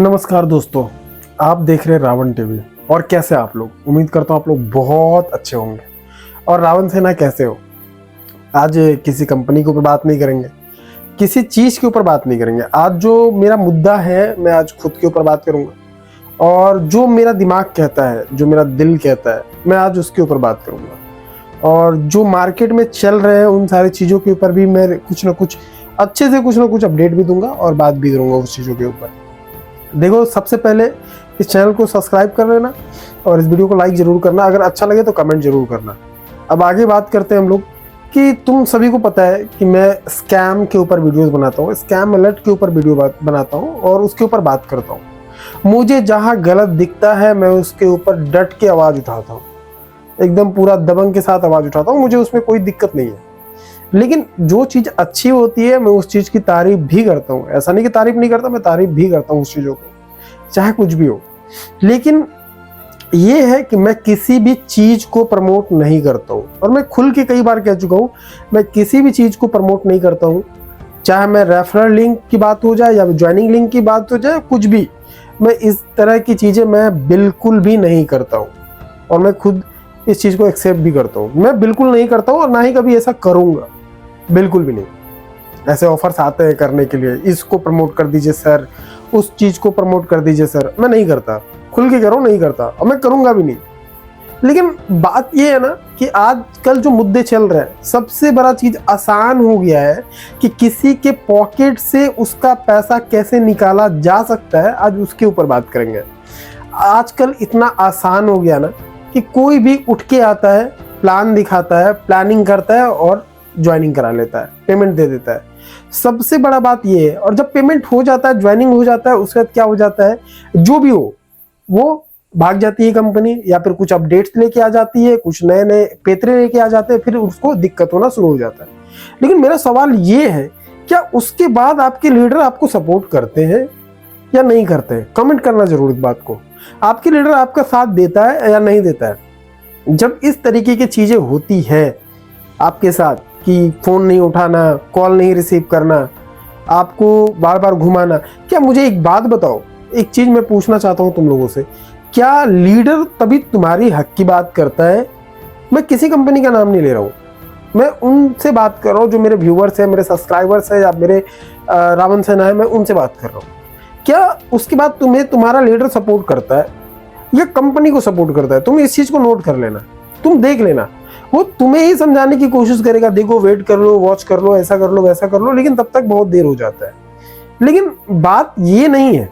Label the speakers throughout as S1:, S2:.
S1: नमस्कार दोस्तों, आप देख रहे हैं रावण टीवी। और कैसे आप लोग? उम्मीद करता हूँ आप लोग बहुत अच्छे होंगे। और रावण सेना कैसे हो? आज किसी कंपनी के ऊपर बात नहीं करेंगे, किसी चीज़ के ऊपर बात नहीं करेंगे। आज जो मेरा मुद्दा है, मैं आज खुद के ऊपर बात करूँगा। और जो मेरा दिमाग कहता है, जो मेरा दिल कहता है, मैं आज उसके ऊपर बात करूँगा। और जो मार्केट में चल रहे हैं उन सारी चीज़ों के ऊपर भी मैं कुछ ना कुछ अच्छे से कुछ ना कुछ अपडेट भी दूंगा और बात भी करूँगा उस चीज़ों के ऊपर। देखो, सबसे पहले इस चैनल को सब्सक्राइब कर लेना और इस वीडियो को लाइक ज़रूर करना। अगर अच्छा लगे तो कमेंट ज़रूर करना। अब आगे बात करते हैं हम लोग कि तुम सभी को पता है कि मैं स्कैम के ऊपर वीडियोस बनाता हूँ, स्कैम अलर्ट के ऊपर वीडियो बनाता हूँ और उसके ऊपर बात करता हूँ। मुझे जहाँ गलत दिखता है मैं उसके ऊपर डट के आवाज़ उठाता हूँ, एकदम पूरा दबंग के साथ आवाज़ उठाता हूँ। मुझे उसमें कोई दिक्कत नहीं है। लेकिन जो चीज़ अच्छी होती है मैं उस चीज़ की तारीफ भी करता हूँ। ऐसा नहीं कि तारीफ नहीं करता, मैं तारीफ भी करता हूँ उस चीज़ों को, चाहे कुछ भी हो। लेकिन ये है कि मैं किसी भी चीज़ को प्रमोट नहीं करता हूँ। और मैं खुल के कई बार कह चुका हूँ, मैं किसी भी चीज़ को प्रमोट नहीं करता हूँ। चाहे मैं रेफरल लिंक की बात हो जाए या ज्वाइनिंग लिंक की बात हो जाए, कुछ भी, मैं इस तरह की चीज़ें मैं बिल्कुल भी नहीं करता हूँ। और मैं खुद इस चीज़ को एक्सेप्ट भी करता हूँ। मैं बिल्कुल नहीं करता हूँ और ना ही कभी ऐसा करूँगा, बिल्कुल भी नहीं। ऐसे ऑफर्स आते हैं करने के लिए, इसको प्रमोट कर दीजिए सर, उस चीज़ को प्रमोट कर दीजिए सर, मैं नहीं करता। खुल के कह रहा हूँ, नहीं करता और मैं करूँगा भी नहीं। लेकिन बात ये है ना कि आजकल जो मुद्दे चल रहे हैं, सबसे बड़ा चीज़ आसान हो गया है कि किसी के पॉकेट से उसका पैसा कैसे निकाला जा सकता है, आज उसके ऊपर बात करेंगे। आजकल इतना आसान हो गया ना कि कोई भी उठ के आता है, प्लान दिखाता है, प्लानिंग करता है और ज्वाइनिंग करा लेता है, पेमेंट दे देता है। सबसे बड़ा बात ये है। और जब पेमेंट हो जाता है, ज्वाइनिंग हो जाता है, उसके बाद क्या हो जाता है, जो भी हो वो भाग जाती है कंपनी, या फिर कुछ अपडेट्स लेके आ जाती है, कुछ नए नए पेतरे लेके आ जाते हैं, फिर उसको दिक्कत होना शुरू हो जाता है। लेकिन मेरा सवाल ये है, क्या उसके बाद आपके लीडर आपको सपोर्ट करते हैं या नहीं करते हैं? कमेंट करना जरूर इस बात को। आपके लीडर आपका साथ देता है या नहीं देता है? जब इस तरीके की चीजें होती है आपके साथ कि फ़ोन नहीं उठाना, कॉल नहीं रिसीव करना, आपको बार बार घुमाना, क्या मुझे एक बात बताओ, एक चीज़ मैं पूछना चाहता हूँ तुम लोगों से, क्या लीडर तभी तुम्हारी हक की बात करता है? मैं किसी कंपनी का नाम नहीं ले रहा हूँ, मैं उनसे बात कर रहा हूँ जो मेरे व्यूवर्स हैं, मेरे सब्सक्राइबर्स हैं या मेरे रावण सेना है, मैं उनसे बात कर रहा हूँ। क्या उसके बाद तुम्हें तुम्हारा लीडर सपोर्ट करता है या कंपनी को सपोर्ट करता है? तुम इस चीज़ को नोट कर लेना, तुम देख लेना। वो तुम्हें ही समझाने की कोशिश करेगा, देखो वेट कर लो, वॉच कर लो, ऐसा कर लो, वैसा कर लो, लेकिन तब तक बहुत देर हो जाता है। लेकिन बात ये नहीं है।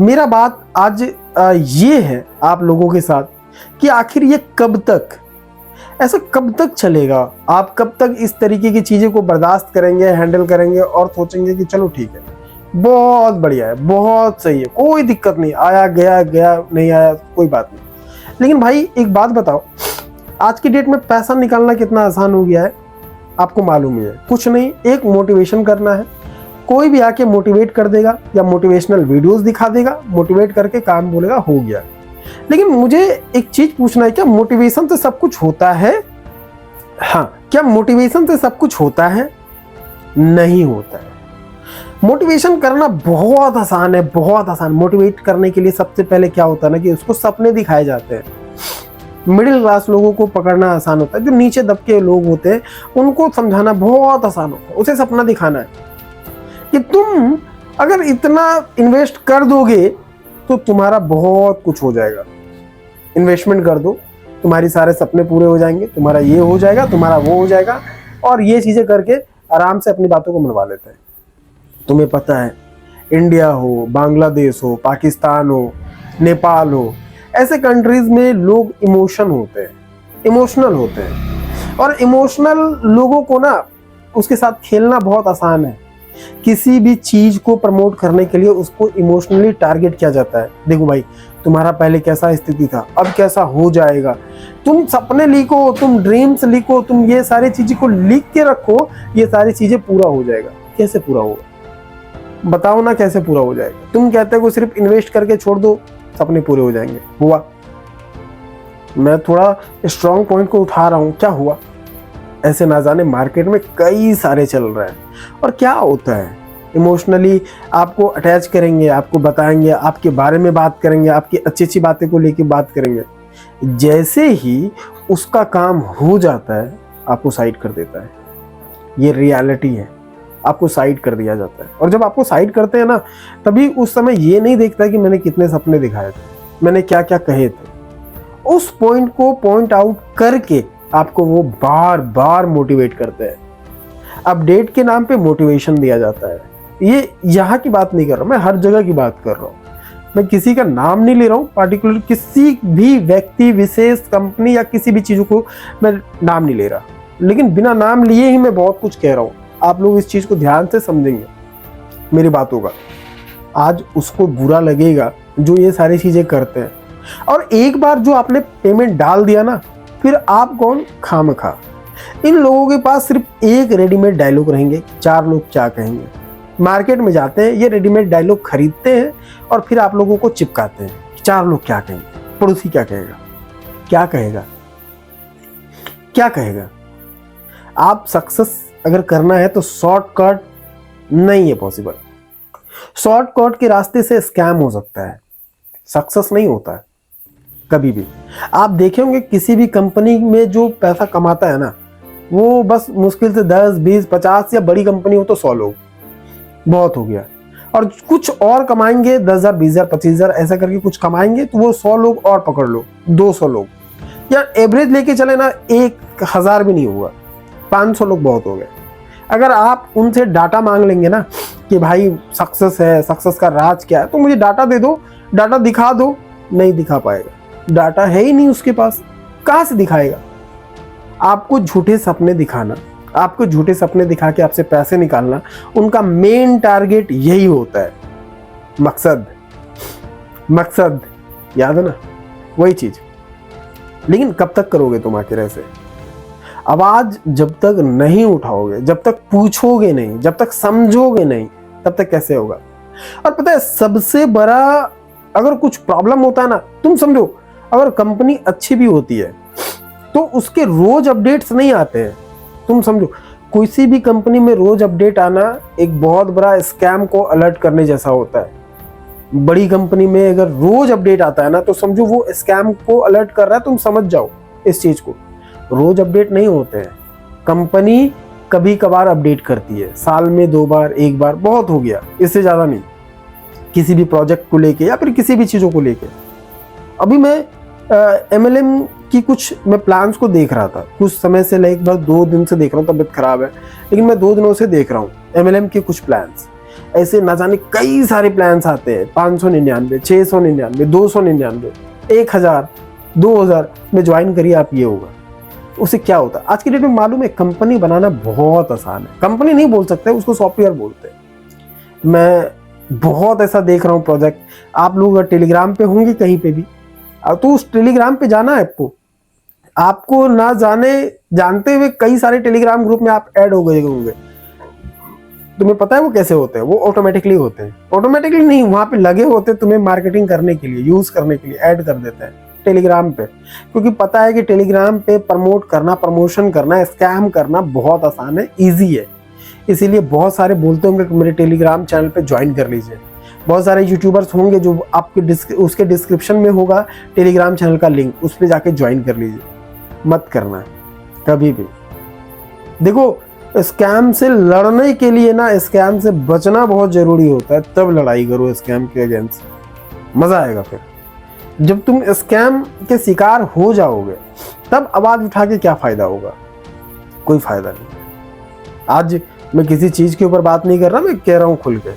S1: मेरा बात आज ये है आप लोगों के साथ कि आखिर ये कब तक, ऐसा कब तक चलेगा? आप कब तक इस तरीके की चीज़ें को बर्दाश्त करेंगे, हैंडल करेंगे और सोचेंगे कि चलो ठीक है, बहुत बढ़िया है, बहुत सही है, कोई दिक्कत नहीं, आया गया गया, नहीं आया कोई बात नहीं। लेकिन भाई एक बात बताओ, आज की डेट में पैसा निकालना कितना आसान हो गया है, आपको मालूम ही है। कुछ नहीं, एक मोटिवेशन करना है, कोई भी आके मोटिवेट कर देगा या मोटिवेशनल वीडियोस दिखा देगा, मोटिवेट करके काम बोलेगा, हो गया। लेकिन मुझे एक चीज पूछना है, क्या मोटिवेशन से सब कुछ होता है? हाँ, क्या मोटिवेशन से सब कुछ होता है? नहीं होता है। मोटिवेशन करना बहुत आसान है, बहुत आसान। मोटिवेट करने के लिए सबसे पहले क्या होता है ना कि उसको सपने दिखाए जाते हैं। मिडिल क्लास लोगों को पकड़ना आसान होता है, जो नीचे दबके लोग होते हैं उनको समझाना बहुत आसान होता है। उसे सपना दिखाना है कि तुम अगर इतना इन्वेस्ट कर दोगे तो तुम्हारा बहुत कुछ हो जाएगा। इन्वेस्टमेंट कर दो, तुम्हारी सारे सपने पूरे हो जाएंगे, तुम्हारा ये हो जाएगा, तुम्हारा वो हो जाएगा, और ये चीज़ें करके आराम से अपनी बातों को मनवा लेते हैं। तुम्हें पता है, इंडिया हो, बांग्लादेश हो, पाकिस्तान हो, नेपाल हो, ऐसे कंट्रीज में लोग इमोशनल होते हैं। और इमोशनल लोगों को ना उसके साथ खेलना बहुत आसान है। किसी भी चीज को प्रमोट करने के लिए उसको इमोशनली टारगेट किया जाता है। देखो भाई, तुम्हारा पहले कैसा स्थिति था, अब कैसा हो जाएगा। तुम सपने लिखो, तुम ड्रीम्स लिखो, तुम ये सारी चीजें को लिख के रखो, ये सारी चीजें पूरा हो जाएगा। कैसे पूरा होगा बताओ ना, कैसे पूरा हो जाएगा? तुम कहते हो सिर्फ इन्वेस्ट करके छोड़ दो, सपने पूरे हो जाएंगे। हुआ? मैं थोड़ा स्ट्रॉन्ग पॉइंट को उठा रहा हूँ, क्या हुआ? ऐसे ना जाने मार्केट में कई सारे चल रहे हैं। और क्या होता है इमोशनली आपको अटैच करेंगे, आपको बताएंगे, आपके बारे में बात करेंगे, आपकी अच्छी अच्छी बातें को लेके बात करेंगे। जैसे ही उसका काम हो जाता है आपको साइड कर देता है। ये रियलिटी है, आपको साइड कर दिया जाता है। और जब आपको साइड करते हैं ना, तभी उस समय ये नहीं देखता कि मैंने कितने सपने दिखाए थे, मैंने क्या क्या कहे थे। उस पॉइंट को पॉइंट आउट करके आपको वो बार बार मोटिवेट करते हैं। अपडेट के नाम पे मोटिवेशन दिया जाता है। ये यहाँ की बात नहीं कर रहा, मैं हर जगह की बात कर रहा हूँ। मैं किसी का नाम नहीं ले रहा हूँ, पार्टिकुलर किसी भी व्यक्ति विशेष, कंपनी या किसी भी चीज़ को मैं नाम नहीं ले रहा, लेकिन बिना नाम लिए ही मैं बहुत कुछ कह रहा हूँ। आप लोग इस चीज़ को ध्यान से समझेंगे मेरी बातों का। आज उसको बुरा लगेगा जो ये सारी चीज़ें करते हैं। और एक बार जो आपने पेमेंट डाल दिया ना, फिर आप कौन खामखा। इन लोगों के पास सिर्फ एक रेडीमेड डायलॉग रहेंगे, 4 लोग क्या कहेंगे। मार्केट में जाते हैं, ये रेडीमेड डायलॉग खरीदते हैं और फिर आप लोगों को चिपकाते हैं, 4 लोग क्या कहेंगे, पड़ोसी क्या कहेगा, क्या कहेगा, क्या कहेगा। आप सक्सेस अगर करना है तो शॉर्टकट नहीं है पॉसिबल। शॉर्टकट के रास्ते से स्कैम हो सकता है, सक्सेस नहीं होता है कभी भी। आप देखे होंगे किसी भी कंपनी में जो पैसा कमाता है ना, वो बस मुश्किल से 10, 20, 50 या बड़ी कंपनी हो तो 100 लोग बहुत हो गया। और कुछ और कमाएंगे 10,000, 20,000, 25,000 ऐसा करके कुछ कमाएंगे तो वो 100 लोग और पकड़ लो, 200 लोग, या एवरेज लेके चले ना 1,000 भी नहीं हुआ, 500 लोग बहुत हो गए। अगर आप उनसे डाटा मांग लेंगे ना कि भाई सक्सेस है, सक्सेस का राज क्या है, तो मुझे डाटा दे दो, डाटा दिखा दो, नहीं दिखा पाएगा। डाटा है ही नहीं उसके पास, कहाँ से दिखाएगा। आपको झूठे सपने दिखाना, आपको झूठे सपने दिखा के आपसे पैसे निकालना, उनका मेन टारगेट यही होता है। मकसद याद है ना, वही चीज। लेकिन कब तक करोगे तुम आखिर ऐसे। आवाज जब तक नहीं उठाओगे, जब तक पूछोगे नहीं, जब तक समझोगे नहीं, तब तक कैसे होगा। और पता है सबसे बड़ा, अगर कुछ प्रॉब्लम होता है ना, तुम समझो, अगर कंपनी अच्छी भी होती है तो उसके रोज अपडेट्स नहीं आते हैं। तुम समझो, किसी भी कंपनी में रोज अपडेट आना एक बहुत बड़ा स्कैम को अलर्ट करने जैसा होता है। बड़ी कंपनी में अगर रोज अपडेट आता है ना, तो समझो वो स्कैम को अलर्ट कर रहा है। तुम समझ जाओ इस चीज को। रोज अपडेट नहीं होते हैं, कंपनी कभी कभार अपडेट करती है, साल में 2 बार, 1 बार बहुत हो गया, इससे ज्यादा नहीं। किसी भी प्रोजेक्ट को लेके या फिर किसी भी चीजों को लेके। अभी मैं MLM की कुछ मैं प्लान्स को देख रहा था, कुछ समय से, लगभग 2 दिन से देख रहा हूँ। तबीयत खराब है लेकिन मैं 2 दिनों से देख रहा हूँ MLM के कुछ प्लान्स। ऐसे ना जाने कई सारे प्लान्स आते हैं, 599, 699, 299, 1000, 2000 में ज्वाइन करिए आप, ये होगा। उससे क्या होता है आज की डेट में मालूम है, कंपनी बनाना बहुत आसान है। कंपनी नहीं बोल सकते, उसको सॉफ्टवेयर बोलते हैं। मैं बहुत ऐसा देख रहा हूँ प्रोजेक्ट। आप लोग टेलीग्राम पे होंगे कहीं पे भी, तो उस टेलीग्राम पे जाना है आपको ना जानते हुए कई सारे टेलीग्राम ग्रुप में आप ऐड हो गए होंगे। तुम्हें पता है वो कैसे होते हैं? वो ऑटोमेटिकली होते हैं। ऑटोमेटिकली नहीं, वहां पे लगे होते तुम्हें मार्केटिंग करने के लिए, यूज करने के लिए ऐड कर देते हैं टेलीग्राम पे। क्योंकि पता है कि टेलीग्राम पे प्रमोट करना, प्रमोशन करना, स्कैम करना बहुत आसान है, ईजी है। इसीलिए बहुत सारे बोलते होंगे कि मेरे टेलीग्राम चैनल पे ज्वाइन कर लीजिए। बहुत सारे यूट्यूबर्स होंगे जो आपके उसके डिस्क्रिप्शन में होगा टेलीग्राम चैनल का लिंक, उस पर जाके ज्वाइन कर लीजिए। मत करना कभी भी। देखो, स्कैम से लड़ने के लिए ना, स्कैम से बचना बहुत जरूरी होता है, तब लड़ाई करो स्कैम के अगेंस्ट, मजा आएगा। फिर जब तुम स्कैम के शिकार हो जाओगे तब आवाज उठा के क्या फायदा होगा? कोई फायदा नहीं। आज मैं किसी चीज के ऊपर बात नहीं कर रहा, मैं कह रहा हूं खुल के,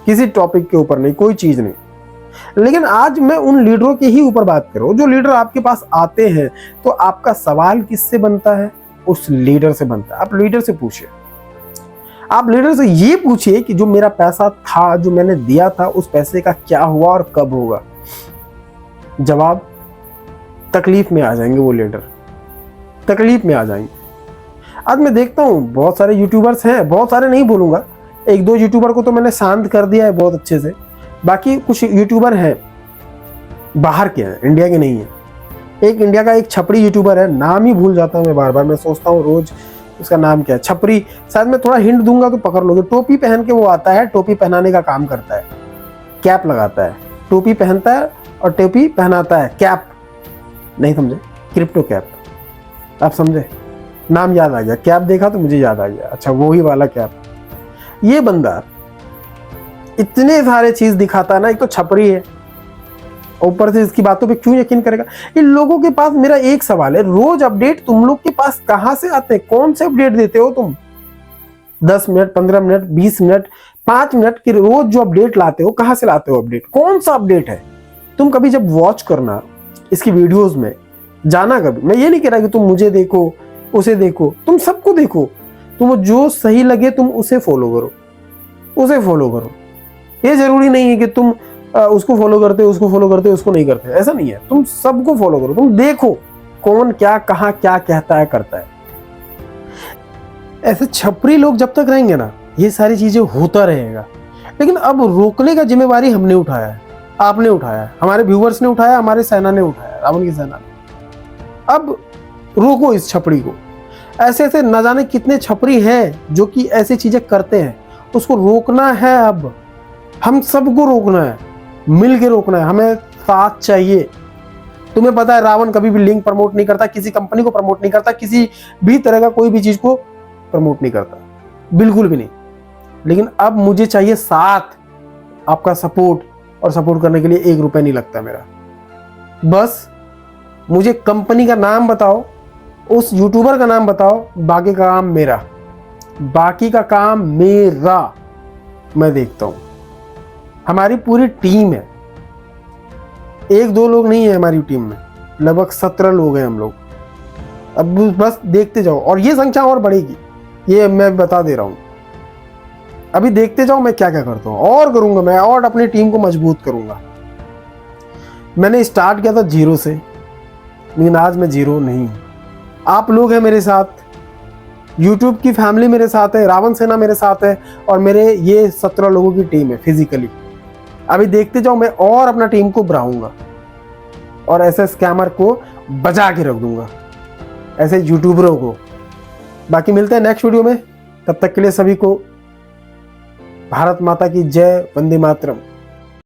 S1: किसी टॉपिक के ऊपर नहीं, कोई चीज नहीं। लेकिन आज मैं उन लीडरों के ही ऊपर बात कर रहा हूं। जो लीडर आपके पास आते हैं तो आपका सवाल किससे बनता है? उस लीडर से बनता है। आप लीडर से पूछिए, आप लीडर से ये पूछिए कि जो मेरा पैसा था, जो मैंने दिया था, उस पैसे का क्या हुआ और कब होगा। जवाब, तकलीफ में आ जाएंगे वो लीडर, तकलीफ में आ जाएंगे। आज मैं देखता हूँ बहुत सारे यूट्यूबर्स हैं, बहुत सारे नहीं बोलूंगा, 1-2 यूट्यूबर को तो मैंने शांत कर दिया है बहुत अच्छे से। बाकी कुछ यूट्यूबर हैं बाहर के हैं, इंडिया के नहीं है। एक इंडिया का एक छपड़ी यूट्यूबर है, नाम ही भूल जाता हूँ मैं बार बार। मैं सोचता हूँ रोज उसका नाम क्या है, छपरी। शायद मैं थोड़ा हिंट दूंगा तो पकड़ लोगे। टोपी पहन के वो आता है, टोपी पहनाने का काम करता है, कैप लगाता है, टोपी पहनता है और टोपी पहनाता है, कैप। नहीं समझे? Crypto cap. आप समझे? नाम याद आ गया, कैप देखा तो मुझे याद आ गया। अच्छा, वो ही वाला कैप। ये बंदा इतने सारे चीज दिखाता है ना, एक तो छपरी है, ऊपर से इसकी बातों पे क्यों यकीन करेगा? इन लोगों के पास मेरा एक सवाल है, रोज अपडेट तुम लोग के पास कहां से आते हैं? कौन से अपडेट देते हो तुम? 10 मिनट, 15 मिनट, 20 मिनट, 5 मिनट की रोज जो अपडेट लाते हो, कहां से लाते हो अपडेट? कौन सा अपडेट है? तुम कभी जब वॉच करना इसकी वीडियोस में जाना कभी, मैं ये नहीं कह रहा कि तुम मुझे देखो, उसे देखो, तुम सबको देखो, तुम जो सही लगे तुम उसे फॉलो करो, उसे फॉलो करो। ये जरूरी नहीं है कि तुम उसको फॉलो करते हो, उसको फॉलो करते हो, उसको नहीं करते, ऐसा नहीं है। तुम सबको फॉलो करो, तुम देखो कौन क्या कहां क्या कहता है, करता है। ऐसे छपरी लोग जब तक रहेंगे ना, ये सारी चीजें होता रहेगा। लेकिन अब रोकने का जिम्मेवारी हमने उठाया है, आपने उठाया है, हमारे व्यूवर्स ने उठाया, हमारे सेना ने उठाया, रावण की सेना ने। अब रोको इस छपरी को। ऐसे ऐसे न जाने कितने छपरी हैं जो कि ऐसी चीजें करते हैं, उसको रोकना है। अब हम सबको रोकना है, मिल के रोकना है, हमें साथ चाहिए। तुम्हें पता है रावण कभी भी लिंक प्रमोट नहीं करता, किसी कंपनी को प्रमोट नहीं करता, किसी भी तरह का कोई भी चीज को प्रमोट नहीं करता, बिल्कुल भी नहीं। लेकिन अब मुझे चाहिए साथ, आपका सपोर्ट, और सपोर्ट करने के लिए 1 रुपया नहीं लगता मेरा। बस मुझे कंपनी का नाम बताओ, उस यूट्यूबर का नाम बताओ, बाकी का काम मेरा, बाकी का काम मेरा, मैं देखता हूं। हमारी पूरी टीम है, 1-2 लोग नहीं है हमारी टीम में, लगभग 17 लोग हैं हम लोग। अब बस देखते जाओ, और ये संख्या और बढ़ेगी, ये मैं बता दे रहा हूं। अभी देखते जाओ मैं क्या क्या करता हूं, और करूंगा मैं, और अपनी टीम को मजबूत करूंगा। मैंने स्टार्ट किया था 0 से, लेकिन आज मैं 0 नहीं हूं। आप लोग हैं मेरे साथ, यूट्यूब की फैमिली मेरे साथ है, रावण सेना मेरे साथ है, और मेरे ये 17 लोगों की टीम है फिजिकली। अभी देखते जाओ, मैं और अपना टीम को बढ़ाऊंगा, और ऐसे स्कैमर को बचा के रख दूंगा, ऐसे यूट्यूबरों को। बाकी मिलते हैं नेक्स्ट वीडियो में, तब तक के लिए सभी को भारत माता की जय, वंदे मातरम।